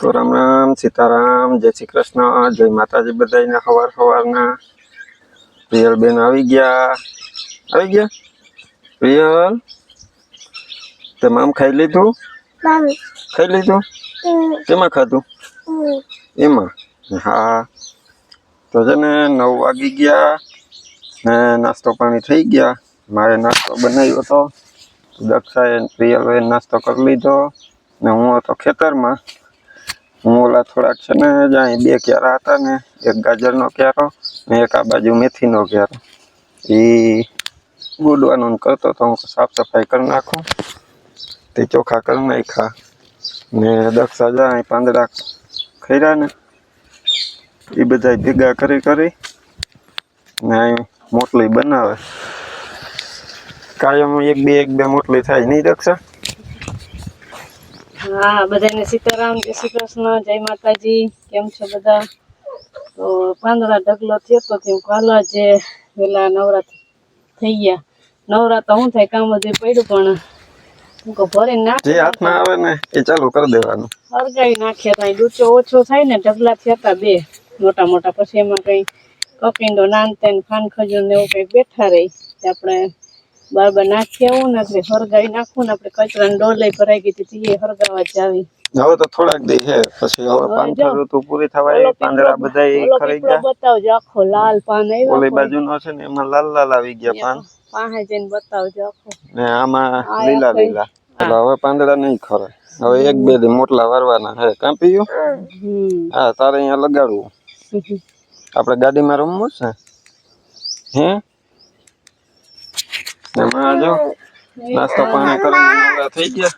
તો રામ રામ સીતારામ જય શ્રી કૃષ્ણ જય માતાજી બધાને સવારના પ્રિયલ બેન આવી ગયા પ્રિયલ તે મામ ખાઈ લીધું કેમાં ખાધું એમાં હા તો છે ને 9 વાગી ગયા ને નાસ્તો પાણી થઈ ગયા મારે નાસ્તો બનાવ્યો હતો દક્ષાએ પ્રિયલ નાસ્તો કરી લીધો ને હું હતો ખેતરમાં હું ઓલા થોડાક છે ને જ્યાં 2 ક્યારા હતા ને એક ગાજરનો ક્યારો ને એક આ બાજુ મેથીનો ક્યારો એ ગુડવાનું કરતો તો હું સાફ સફાઈ કરી નાખું તે ચોખા કરી નાખ્યા ને દક્ષા જાય પાંદડા ખર્યા ને એ બધા ભેગા કરી ને મોટલી બનાવે કાયમ એક બે મોટલી થાય નહીં દક્ષા? હા બધાને સીતારામ જય શ્રી કૃષ્ણ જય માતાજી કેમ છો બધા? તો પાંદડા ઢગલો થયો તો તેમ કાલા જે વેલા નવરા થઈ ગયા નવરા તો શું થાય કામ બધું પડ્યું પણ હું ભરી નાખ જે હાથમાં આવે ને એ ચાલુ કરી દેવાનું હરગાવી નાખ્યા તા ડૂચો ઓછો થાય ને ઢગલા થયા તા 2 મોટા પછી એમાં કઈ કપિંડો નાનતે ને ખાન ખજૂર ને એવું કઈ બેઠા રહી આપણે બરાબર નાખી આવું ને એટલે હરગાવી નાખવું ને આપણે કચરા ને ડોલે ભરાઈ ગઈ હતી એ હરગાવા જ આવી હવે તો થોડાક દી છે પછી હવે પાંખર ઋતુ પૂરી થવાય પાંદડા બધા ખરી ગયા બતાવજો આખો લાલ પાન આવ્યો ઓલી બાજુનો છે ને એમાં લાલ આવી ગયા પાન પાસે જઈને બતાવજો આખો ને આમાં લીલા એટલે હવે પાંદડા નહીં ખરે હવે 1-2 દી મોટલા વારવાના હે કાપીયું હા તારે અહીંયા લગાડવું આપણે ગાડીમાં રમવું છે હે એમાં જો નાસ્તો પાણી કરીને નવરા થઈ ગયા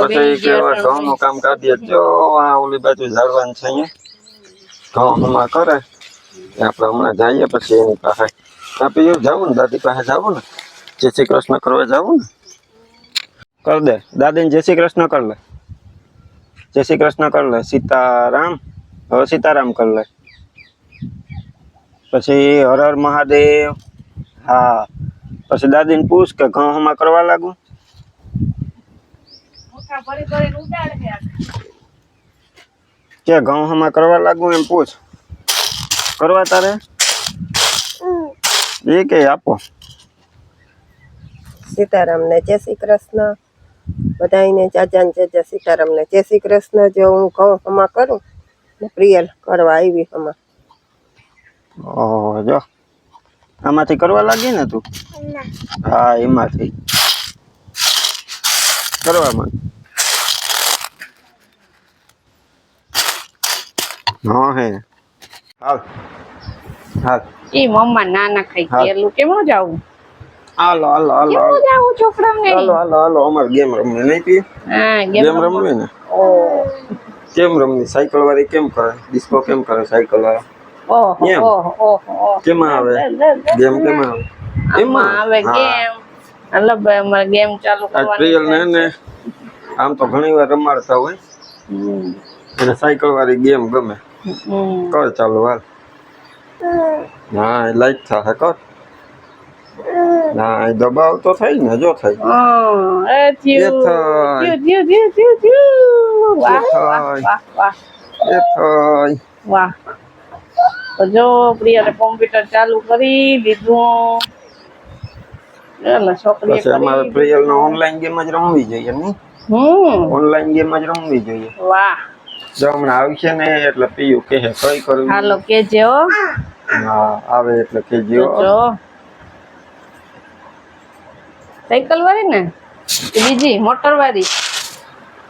પછી ઘઉંનું કામ કાઢીએ જો આ ઓલી બાજુ ઝાડવાનું છે અહીંયા ઘઉંમાં કરે આપણે હમણાં જઈએ પછી એની પાસે કાપીયું જવું ને દાદી પાસે જવું ને જય શ્રી કૃષ્ણ કરવા જવું ને કર દે દાદીને જય શ્રી કૃષ્ણ કર લે જય શ્રી કૃષ્ણ કર લે સીતારામ હવે સીતારામ કર લે પછી હર હર મહાદેવ હા પછી દાદીને પૂછ કે ઘઉં હમા કરવા લાગુ કે ઘઉં હમા કરવા લાગુ એમ પૂછ કરવા તારે એ કે આપો સીતારામ ને જય શ્રી કૃષ્ણ બધાને ચાચાને ચાચા સીતારામ ને જય શ્રી કૃષ્ણ જો હું ઘઉં હમા કરું ને પ્રિયલ કરવા આવી હમા ઓહો જો આમાંથી કરવા લાગી ને તું હા એમાંથી કરવામાં હા હે હાલ હાલ એ મમ્મા નાના ખાઈ ગયેલું કેમ જાવું હાલો કેમ જાવું છોકરાને હાલો અમાર ગેમ રમવી નહીં પી હા ગેમ રમવી ને ઓ કેમ રમવી સાયકલ વાળી કેમ કરે ડિસ્કો કેમ કરે સાયકલ વાળા ઓહો કેમાં આવે ગેમ કેમાં આવે એમાં આવે ગેમ અલબ અમાર ગેમ ચાલુ કરવાની પ્રિયલ ને આમ તો ઘણી વાર રમાડતા હોય અને સાયકલ વાળી ગેમ ગમે કર ચાલુ હાલ હા લાઈટ થાય કર ના દબાવ તો થાય ને જો થાય વાહ તો જો પ્રિયલે કોમ્પ્યુટર ચાલુ કરી દીધું છોકરી અમારે પ્રિયલ નો ઓનલાઈન ગેમ જ રમવી જોઈએ ને ઓનલાઈન ગેમ જ રમવી જોઈએ વાહ જો હમણાં આવશે ને એટલે પીયું કે કઈ કરવું હાલો કેજે હો હા આવે એટલે કેજો સાયકલ વાળી ને બીજી મોટર વાળી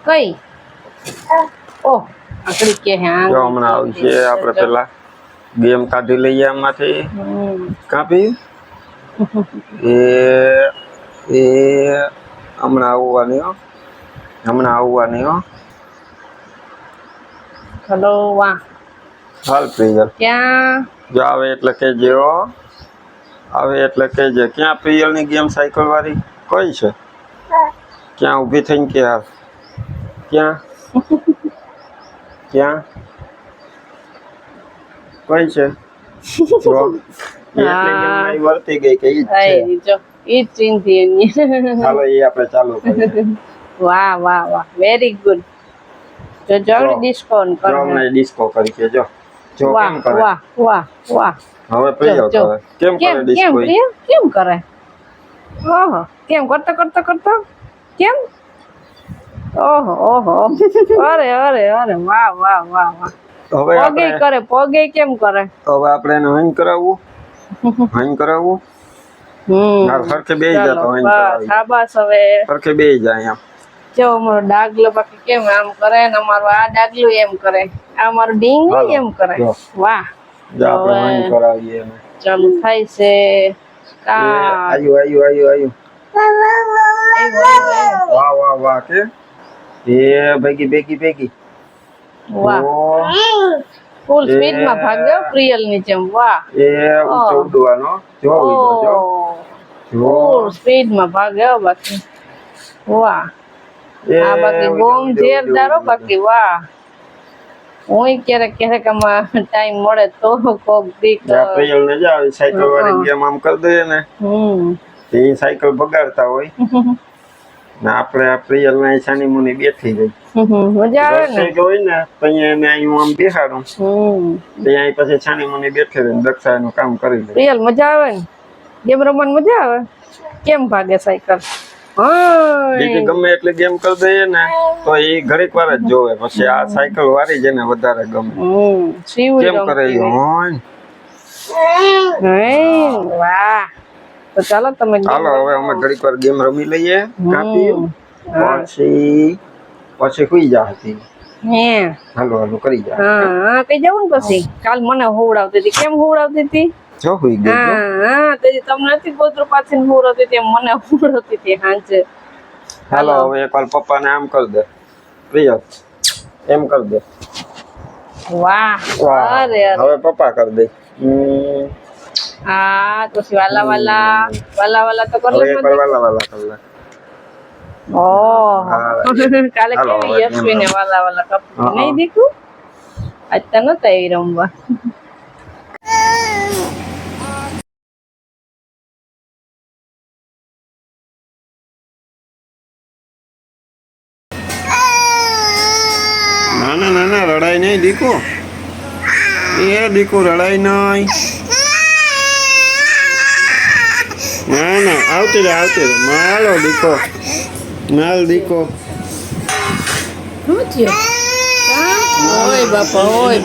કઈ ઓહ આકડી કે હે જો હમણાં આવશે આપણે પેલા ગેમ કાઢી લઈએ આમાંથી કાપી એ હમણાં આવવાની હો હલો વાહ હાલ પ્રિયલ ક્યાં જો આવે એટલે કેજે ક્યાં પ્રિયલ ની ગેમ સાયકલ વાળી કઈ છે ક્યાં ઊભી થઈને કે હાલ ક્યાં કઈ છે જો વર્તી ગઈ કે ઈ ચિંતી ચાલો એ આપણે ચાલુ કરીએ વાહ વેરી ગુડ જો જડ ડિસ્કો જો કરે અમને ડિસ્કો કરી છે જો જો વાહ કેમ કરે વાહ વાહ વાહ હવે પ્રિય જો, કરે કેમ કરે કેમ ડિસ્કો પ્રિય કેમ કરે ઓહો કેમ કરતો કેમ ઓહો ઓહો અરે અરે અરે વાહ વાહ વાહ વાહ હવે પગે આપણે કરે પગે કેમ કરે હવે આપણે એને હંગ કરાવવું હંગ કરાવવું હાલ સરખે બેહી જા ચાલો તો હંગ બસ કરાવી શાબાશ હવે સરખે બેહી જાય એમ જો અમારો ડાગલો બાકી કેમ આમ કરે ને અમારું આ ડાગલું એમ કરે આ મારું ડીંગલી હાલો, એમ કરે જો. વાહ જો આપણે હવે હંગ કરાવીએ એને ચાલુ થાય છે સ્ટાર્ટ આયુ વાહ વાહ વાહ કે એ ભેગી વાહ ઓ ફૂલ એ સ્પીડ માં ભાગ્યો પ્રિયલ ની જેમ વાહ એ ઊંચો ઉડવાનો જો ઉડ્યો જો જો ફૂલ સ્પીડ માં ભાગ્યો બાકી વાહ એ આ બાકી બોમ જોરદારો બાકી વાહ હું ક્યારેક આમાં ટાઈમ મળે તો કોક દીક પ્રિયલ ને જાવ સાયકલ વાળી ગેમ આમ કરી દઈએ ને એ સાયકલ બગાડતા હોય ને આપણે આ પ્રિયલ ને છાની મુની બેઠી ગઈ મજા આવે ને રસ્તે હોય ને તો અહીંયા એને અહીં આમ બેસાડું ત્યાં પછી છાની મુની બેઠી રહી દક્ષા એનું કામ કરી લે પ્રિયલ મજા આવે ને ગેમ રમવાની મજા આવે કેમ ભાગે સાયકલ બીજી ગમે એટલી ગેમ કરી દઈએ ને તો એ ઘડીક વાર જ જોવે પછી આ સાયકલ વાળી જેને વધારે ગમે કેમ કરે એ હોય વાહ તો ચાલો તમે હાલો હવે અમે ઘડીક વાર ગેમ રમી લઈએ કાપી પછી સુઈ જા હતી હે હાલો કરી જા હા કઈ જવું ને પછી કાલ મને હોવડાવતી હતી કેમ હોવડાવતી હતી જો સુઈ ગઈ જો હા તેથી તમને નથી ગોત્ર પાછી હોવડાવતી હતી મને હોવડાવતી હતી હાંજે હાલો હવે એકવાર પપ્પાને આમ કરી દે પ્રિય એમ કરી દે વાહ અરે હવે પપ્પા કરી દે હા પછી વાલા વાલા તો હવે કરી એકવાર વાલા કરી લે ઓહ કાલે હાલો, કેવી હવે યશ્વી ને એમ. વાલા કપી હા, નહીં દીકું આજ તો નતા એ રમવા ના રડાઈ નહીં દીકુ એ દીકુ રડાઈ નહીં ના આવતી રે માલો દીકો દીકો શું થયું ઓય બાપા ઓય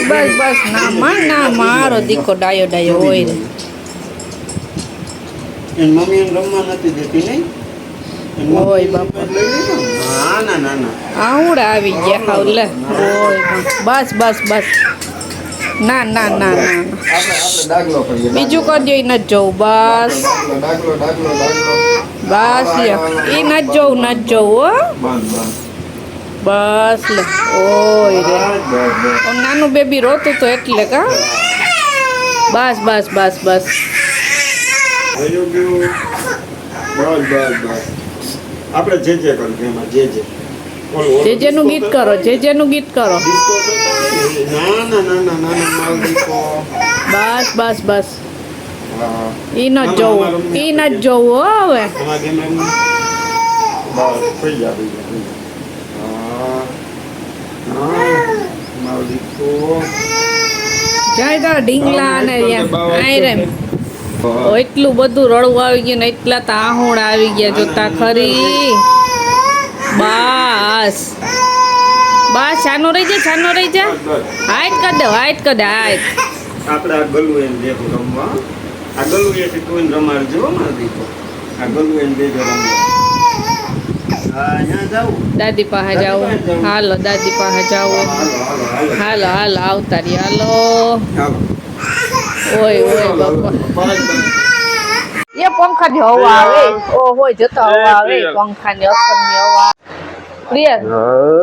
રે બસ ના મારો દીકો ડાયો ઓય રે એની મમ્મી એને રમવા નથી દેતી નહીં ઓય બાપા ના આવડા આવી ગયા હાવ લે ઓય બસ ના આપણે ડાગલો કરીએ બીજું કરજો એ નથી જોવું બસ ડાગલો બસ લ્યો એ નથી જોવું હો બસ લે ઓય રે નાનું બેબી રોતું તો એટલે કા બસ આપણે જે કરીએ એમાં જે જેનું ગીત કરો જેનું ગીત કરો ના મારો દીકો બસ ઈ ન જોવું હો હવે આમાં ગેમ રમવું બસ થઈ જા મારો દીકો જાય તારા ઢીંગલા ને આય રે એટલું બધું રડવું આવી ગયું ને એટલા તો આહુડા આવી ગયા જોતા ખરી બસ છાનો રહી જા હાઈટ કર દે હાઈટ આપણે આ ગલું એમ દેખું રમવા આ ગલું એથી કોઈ રમાડજો મારો દીકો આ ગલું એમ દેજો રમવા અહીંયા જાવું દાદી પાસે જાવું હાલો દાદી પાસે જાવું હાલો આવતા રહી હાલો ઓય બાપા એ પંખા ની હવા આવે હોય જતા હવા આવે પંખા ની અસર ની હવા પ્રિય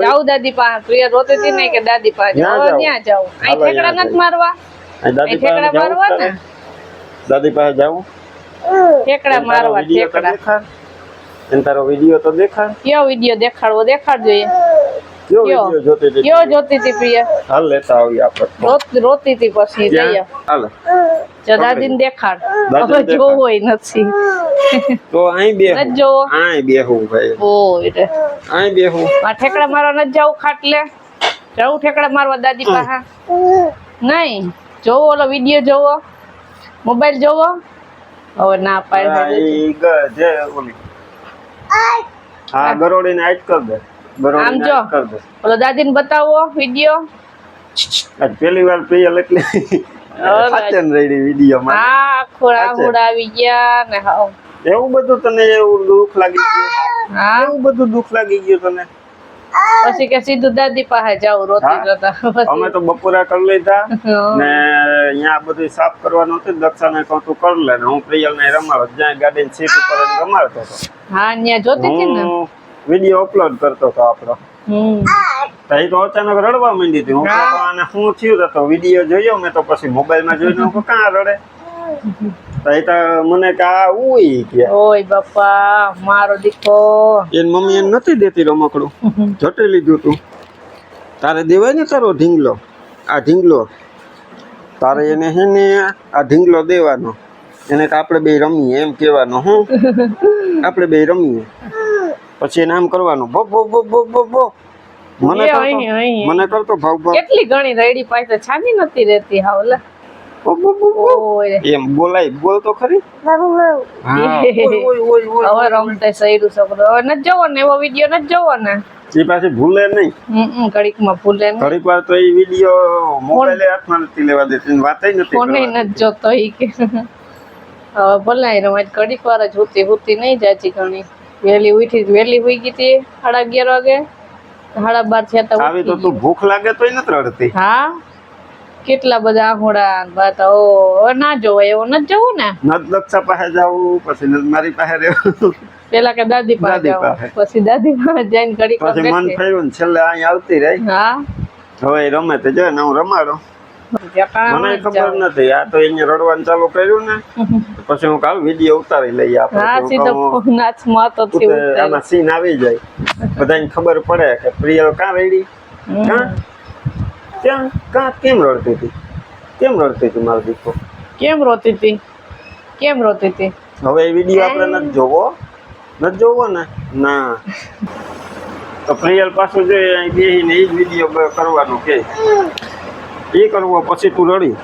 જાઉં દાદી પાસે પ્રિય રોતી હતી ને કે દાદી પાસે જાવ ત્યાં જાવ અહીં ઠેકડા નથી મારવા અહીં ઠેકડા મારવા ને દાદી પાસે જાવું ઠેકડા મારવા ઠેકડા તારો વિડીયો તો દેખાડ કયો વિડીયો દેખાડવો દેખાડજો કયો કયો? વિડિયો જોતી હતી કયો જોતી હતી પ્રિયા? હાલ લેતા આવીએ આપણે રોતી હતી પછી લઈ હાલ જો દાદીને દેખાડ. દાદીને હવે જોવો નથી. તો અહીં બે નથી જોવો. અહીં બેહું ભાઈ ઓય રે. અહીં બેહું આ ઠેકડા મારવા નથી જાવું ખાટલે? જાવું ઠેકડા મારવા દાદી પાસે? નહીં. જોવો ઓલો વિડિયો જોવો, મોબાઈલ જોવો. હવે ના પાડે. ઈ જે ઓલી હા ગરોડીને હાઈટ કર દે આમ ગરોડીને જો. હાઈટ કર દે ઓલો દાદીને બતાવો વિડિયો. આજ પહેલી વાર પ્રિયલ એટલે સાચન રેડી વિડિયોમાં હા આખો રાહુડ આવી ગયા ને હાવ. એવું બધું તને એવું દુઃખ લાગી ગયું હા એવું બધું દુઃખ લાગી ગયું તને પછી કે સીધું દાદી પાસે જાવ રોતી હા. જતા. અમે તો બપોરા કરી લીધા ને અહીંયા બધું સાફ કરવાનું હતું દક્ષાને કહું તું કર લે ને હું પ્રિયલ ને રમાડો જ્યાં ગાડીની સીટ ઉપર જ રમાડતો હતો હા ત્યાં જોતી હતી ને. હું વિડિયો અપલોડ કરતો હતો આપણો તઈ તો અચાનક રડવા માંડી હતી હું તો આને શું થયું તો વિડિયો જોયો મેં તો પછી મોબાઈલમાં જોઈને હું કાં રડે તઈ તો મને કે આ ઉઈ કે ઓય બાપા મારો દીકરો. એન મમ્મી એને નથી દેતી રમકડું જટી લીધું તું તારે દેવાય ને તારો ઢીંગલો આ ઢીંગલો તારે એને હે ને આ ઢીંગલો દેવાનો એને કે આપણે બે રમીએ એમ કહેવાનું હું આપણે બે રમીએ પછી એને આમ કરવાનું ભો ભો ભો ભો ભો ભો મને એ કરતો અહીં, અહીં. મને કરતો ભાવ ભાવ કેટલી ઘણી રેડી પાસે છાની નથી રહેતી હાવ લે. ભો ભો ભો ભો. ઓય રે. એમ બોલાય બોલ તો ખરી હા ઓય ઓય ઓય હવે રમતે સૈરું છોકરો. હવે નથી જોવો ને એવો વિડિયો નથી જોવો ને. એ પાછી ભૂલે નહીં ઘડીકમાં ભૂલે ને. ઘડીક વાર તો એ વિડિયો મોબાઈલે હાથમાં નથી લેવા દેતી ને વાતય નથી ફોને કરવાની. નથી જોતો ઈ કે. હવે ભલાય રમાય ઘડીક વાર જ હુતી નહીં જાજી ઘણી. વહેલી હુઈ ગઈ હતી 11:30 વાગે 12:30 થયા તા આવી તો ઉઠી તું ભૂખ લાગે તોય નથી રડતી ગઈ. હા કેટલા બધા આંખોડા વાત હવે ના જોવાય એવું નથી જવું ને. નદ દક્ષા પાસે જાવું પછી નદ મારી પાસે રહેવું પેલા કે દાદી પાસે દાદી જાવ પાસે. પછી દાદી પાસે જઈને ઘડીક વાર પછી મન બેઠી. ફેરવું ને છેલ્લે અહીં આવતી રહી હા હવે એ રમે તો જો ને હું રમાડો જટાણામાં મને જ ખબર જાવ. નથી આ તો અહીંયા રડવાનું ચાલુ કર્યું ને પછી હું કાલ વિડીયો ઉતારી લઈએ હા આપણે સીધો ફોન હાથમાં હતો થી ઉતાર્યો. આમાં સીન આવી જાય બધાને ખબર પડે કે પ્રિયલ કાં રેડી કાં કેમ રડતી હતી મારો દીકરો કેમ રોતી હતી કેમ રોતી હતી? હવે એ વિડીયો આપણે નથી જોવો ને ના તો પ્રિયલ પાછું જોઈએ અહીં બેહીને એ જ વિડીયો કરવાનો કે એ કરવો પછી તું રડી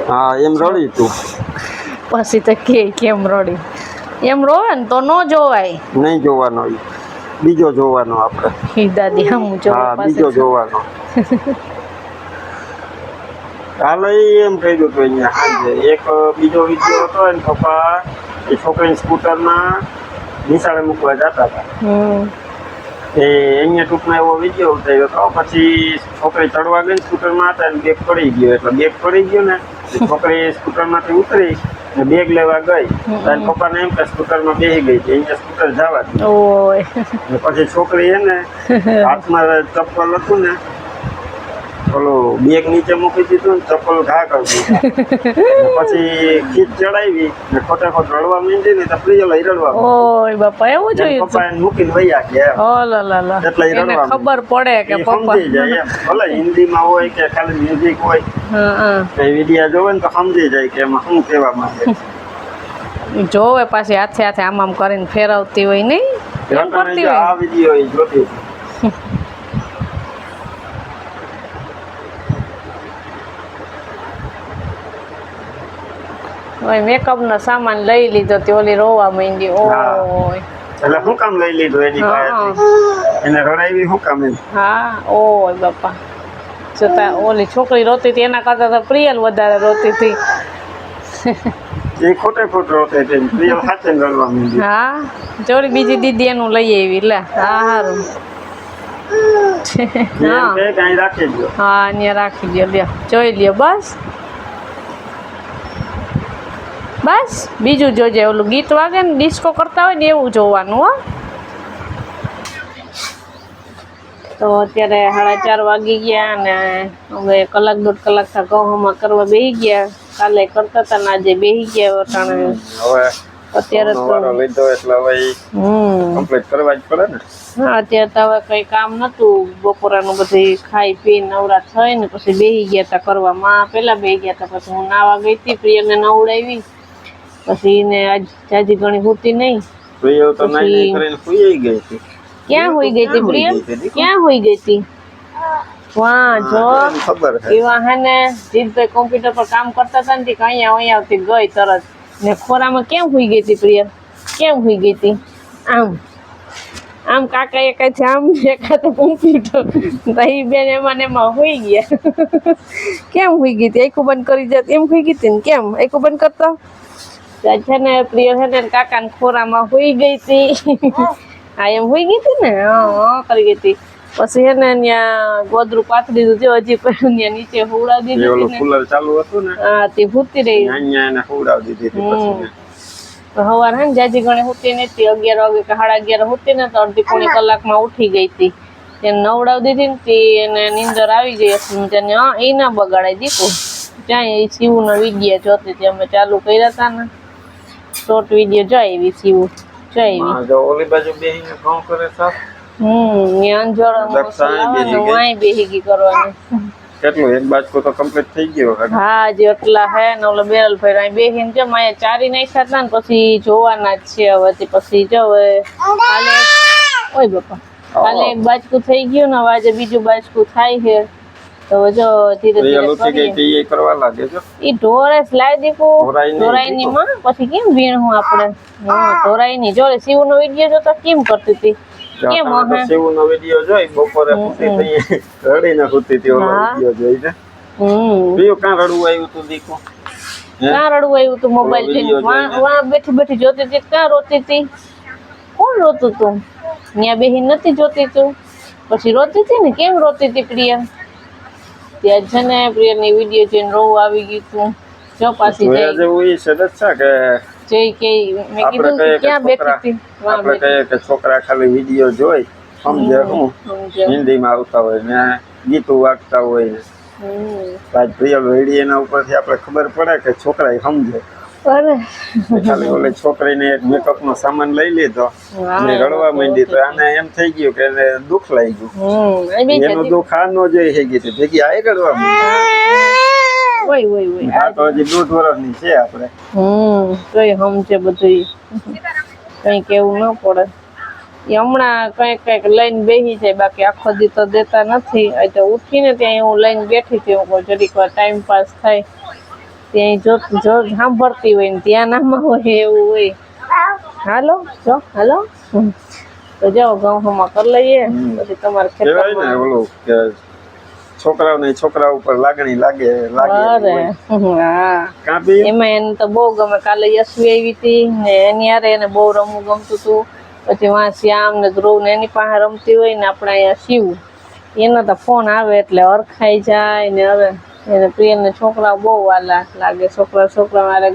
હા એમ રડી તું પછી તો કેમ રડી એમ રોવે ને તો નો જોવાય. નહીં જોવાનો ઈ. બીજો જોવાનો આપણે ઈ દાદી હમું જોવા હા પાસે બીજો જોવાનો હાલો એ એમ કહ્યું હતું અહીંયા સાંજે એક બીજો વિડીયો હતો ને પપ્પા એ છોકરીને સ્કૂટરમાં નિશાળે મૂકવા જતા હતા એ અહીંયા ટૂંકમાં એવો વિડીયો ઉતાર્યો હતો પછી છોકરી ચડવા ગઈ સ્કૂટરમાં હતા ને બેગ પડી ગયો એટલે બેગ પડી ગયો ને એ છોકરી સ્કૂટરમાંથી ઉતરી ને બેગ લેવા ગઈ તાર પપ્પાને એમ કે સ્કૂટરમાં બેસી ગઈ છે અહીંયા સ્કૂટર જવા દે ઓય ને પછી છોકરી હે ને હાથમાં ચપ્પલ હતું ને ઓલું બેગ નીચે મૂકી દીધું ને ચપ્પલ ઘા કરી દીધા પછી ખીચ ચડાવી ને ખોટે ખોટ રડવા માંડી ને તો પ્રિયલ રડવા ઓય બાપા એવું જોયું પપ્પા એને મૂકીને વૈયા ગયા ઓ લા લા લા એટલે ઈ એને રડવા ખબર પડે કે એ પપ્પા સમજી જાય એમ ભલે હિન્દીમાં હોય કે ખાલી મ્યુઝિક હોય હા એ વિડીયો જોવે ને તો સમજી જાય કે એમાં શું કહેવા માંગે જોવે પાછી હાથે હાથે આમ આમ કરીને ફેરવતી હોય નહીં એમ રટણે કરતી જો હોય આ વિડીયો એ જોતી ઓય મેકઅપ નો સામાન લઈ લીધો તે ઓલી રોવા માંડી હા. ઓય એટલે શું કામ લઈ લીધું એની પાસેથી એને રડાવી શું કામ એમ હા ઓય બાપા છતાં ઓલી છોકરી રોતી હતી એના કરતા તો પ્રિયલ વધારે રોતી હતી. એ ખોટે ખોટ રોતે છે પ્રિયલ સાચે રડવા માંડી હા જોડી બીજી દીદી એનું લઈ આવી લે હા હારું એમ હા કે કાંઈ રાખી દો હા અહીંયા રાખી લ્યો લ્યો જોઈ લ્યો બસ બસ બીજું જોજે ઓલું ગીત વાગે ને ડિસ્કો કરતા હોય ને એવું જોવાનું હો. તો અત્યારે 4:30 વાગી ગયા ને હવે 1-1.5 કલાક ઘઉંમાં કરવા બેસી ગયા. કાલે કરતા હતા ને આજે બેસી ગયા. અટાણે હવે અત્યારે નો તો વારો લીધો એટલે હવે કમ્પ્લીટ કરવા જ પડે ને. હા અત્યારે તો હવે કઈ કામ નતું, બપોરાનું બધી ખાઈ પી નવરા થઈ ને પછી બેહી ગયા તા કરવા. માં પેલા બેહી ગયા તા, પછી હું નાવા ગઈ હતી, પ્રિયને નવડાવી, પછી એને આજ જાજી ઘણી હોતી નહીં. પ્રિય તો નાઈ કરીને સુઈ ગઈ હતી. ક્યાં હોઈ ગઈ હતી પ્રિય? ક્યાં હોઈ ગઈ હતી? વાહ જો ખબર છે. એવા હે ને જીતભાઈ કોમ્પ્યુટર પર કામ કરતા હતા ને અહીંયા આવતી ગઈ તરત ને ખોરામાં કેમ હોઈ ગઈ હતી પ્રિય? કેમ હોઈ ગઈ હતી? આમ આમ કાકા એકાથી આમ એકાથી કોમ્પ્યુટર ભાઈ બેન એમાં હોઈ ગયા. કેમ હોઈ ગઈ હતી? આખું બંધ કરી જતી એમ હોઈ ગઈ હતી ને કેમ આખું બંધ કરતા? છે ને પ્રિય છે ને કાકા ને ખોરામાં હોઈ ગઈ હતી. હા એમ હોઈ ગઈ હતી ને, હા કરી ગઈ હતી. પછી હે ને ત્યાં ગોદરું પાથરી દીધું છે, હજી પણ ત્યાં નીચે હુવડાવી દીધું. કુલર ચાલુ હતું ને, હા તે ભૂતી રહી. અહીંયા એને હુવડાવી દીધી હતી. સવાર હે ને જાજી ઘણી હુતી નથી, 11 વાગે કે 11:30 હુતી ને તો અડધી પોણી કલાકમાં ઉઠી ગઈ હતી. તેને નવડાવી દીધી ને એને નીંદર આવી ગઈ હતી. તેને એ ના બગાડાય દીકું, ત્યાં એ શિવનો વિડીયો જોતી હતી, અમે ચાલુ કર્યા હતા ને શોર્ટ વિડીયો જોઈ એવી શિવ જોઈ જો ઓલી બાજુ બેહીને કામ કરે છે. અંજોડ બેહી ગઈ કરવાની. કેટલું એક બાજકો તો કમ્પ્લીટ થઈ ગયો. હા જે એટલા હે ને ઓલો બેરલ ભાઈ બેહીને જો માયા ચારી નાખ્યા હતા ને પછી જોવાના જ છે હવે. પછી જો કાલે ઓય બાપા કાલે એક બાજકું થઈ ગયું ને, હવે આજે બીજું બાજકું થાય છે. તો જો ધીરે ધીરે કરવા લાગે છે. ઈ ઢોરેસ લાવી દીકું ઢોરાઈ ની માં પછી કેમ વીણું આપણે? હા ઢોરાઈ ની જો શિવનો વિડીયો જોતા કેમ કરતી હતી. કેમ હે શિવનો વિડીયો જોઈ બપોરે સુતી થઈ રડીને સુતી હતી. ઓલો વિડીયો જોઈને બીજો કાં રડવું આવ્યું તું દીકો? કાં રડવું આવ્યું તું? મોબાઈલ જોઈને વાં બેઠી બેઠી જોતી હતી. કાં રોતી હતી? કોણ રોતું તું? ત્યાં બેહી નથી જોતી તું? પછી રોતી હતી ને, કેમ રોતી હતી પ્રિયા? ત્યાં છે ને પ્રિયાની વિડીયો જોઈને રોવું આવી ગયું તું. જો પાછી જેવું એ સરસ છે કે જઈ કે મેં કીધું ક્યાં બેઠી હતી? આપણે કહીએ કે છોકરા ખાલી વિડીયો જોઈ સમજે, હું હિન્દીમાં આવતા હોય ને ગીતું વાગતા હોય ને પ્રિય વિડીયો એના ઉપરથી આપણે ખબર પડે કે છોકરા સમજે. ખાલી ઓલે છોકરીને એક મેકઅપ નો સામાન લઈ લીધો ને રડવા માંડી તો આને એમ થઈ ગયું કે એને દુઃખ લાગ્યું. એનું દુઃખ આ ન જોઈ થઈ ગયું ભેગી આ રડવા માંડી. આ તો હજી 2.5 વર્ષની છે આપણે. કઈ સમજે બધું, કઈ કેવું ન પડે. એ હમણાં કઈક લઈને બેસી જાય, બાકી આખો દી તો દેતા નથી. તો ઉઠીને ત્યાં હું લઈને બેઠી હતી, હું જરીક વાર ટાઈમ પાસ થાય ત્યાં જો સાંભળતી હોય ને ત્યાં નામાં હોય એવું હોય. હાલો જો હાલો તો જાઓ ઘઉં કરી લઈએ પછી તમારે ખેતરમાં છોકરાઓને છોકરા ઉપર લાગણી લાગે. હા એમાં એને તો બહુ ગમે. કાલે યશવી આવી હતી ને એની હારે એને બહુ રમવું ગમતું હતું. પછી વાં શ્યામ ને ધ્રુવ ને એની પાસે રમતી હોય ને આપણે અહીંયા શિવ એનો તો ફોન આવે એટલે અરખાઈ જાય ને. હવે એને પ્રિયને છોકરાઓ બહુ વાલા લાગે. છોકરા મારે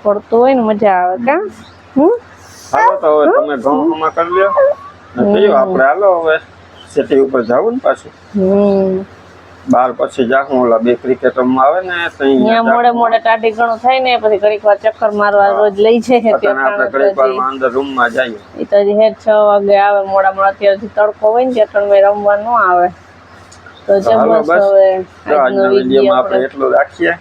પડતું હોય ને મજા આવે. કા હાલો તો હવે તમે ઘઉં કરી લ્યો ને આપણે હાલો હવે સિટી ઉપર જાવું ને પાછું. બાર પછી જાઉં ઓલા બે ક્રિકેટ રમવા આવે ને ત્યાં મોડે ટાઢી ઘણું થાય ને પછી ઘડીક વાર ચક્કર મારવા રોજ લઈ જાય. ઘડીક વાર અંદર રૂમ માં જઈએ. એ તો હજી 6 વાગે આવે મોડા અત્યારથી તડકો હોય ને ત્યાં રમવા ન આવે. તો જબરદસ્ત હવે આજનો વિડીયો આપણે એટલું રાખીએ.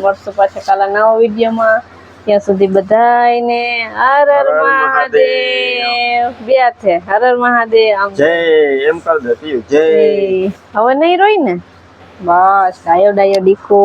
વર્ષો પાછા કાલે નવો વિડીયોમાં. ત્યાં સુધી બધાને હર હર મહાદેવ. બે છે હર હર મહાદેવ આમ જય એમ કર દે પીયું જય. હવે નહીં રોઈ ને બસ ડાયો ડીકો.